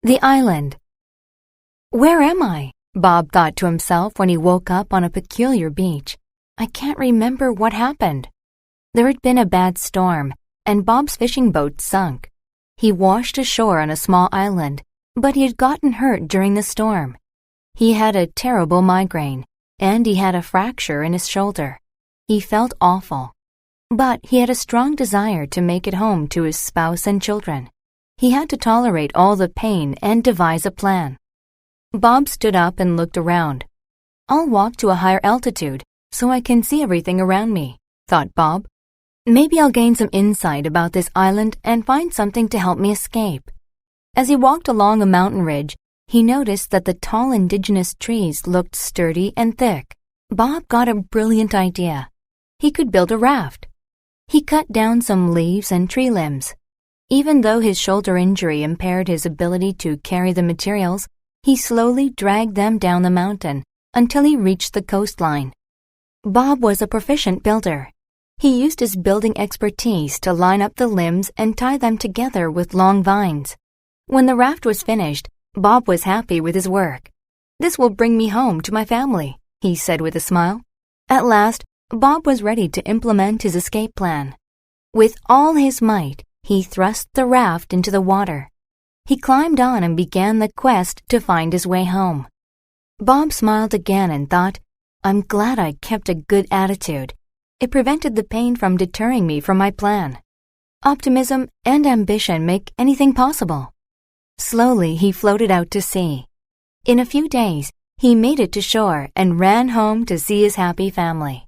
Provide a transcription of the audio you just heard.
The island. Where am I? Bob thought to himself when he woke up on a peculiar beach. I can't remember what happened. There had been a bad storm, and Bob's fishing boat sunk. He washed ashore on a small island, but he had gotten hurt during the storm. He had a terrible migraine, and he had a fracture in his shoulder. He felt awful. But he had a strong desire to make it home to his spouse and children. He had to tolerate all the pain and devise a plan. Bob stood up and looked around. I'll walk to a higher altitude so I can see everything around me, thought Bob. Maybe I'll gain some insight about this island and find something to help me escape. As he walked along a mountain ridge, he noticed that the tall indigenous trees looked sturdy and thick. Bob got a brilliant idea. He could build a raft. He cut down some leaves and tree limbs. Even though his shoulder injury impaired his ability to carry the materials, he slowly dragged them down the mountain until he reached the coastline. Bob was a proficient builder. He used his building expertise to line up the limbs and tie them together with long vines. When the raft was finished, Bob was happy with his work. "This will bring me home to my family," he said with a smile. At last, Bob was ready to implement his escape plan. With all his might, he thrust the raft into the water. He climbed on and began the quest to find his way home. Bob smiled again and thought, "I'm glad I kept a good attitude. It prevented the pain from deterring me from my plan. Optimism and ambition make anything possible." Slowly, he floated out to sea. In a few days, he made it to shore and ran home to see his happy family.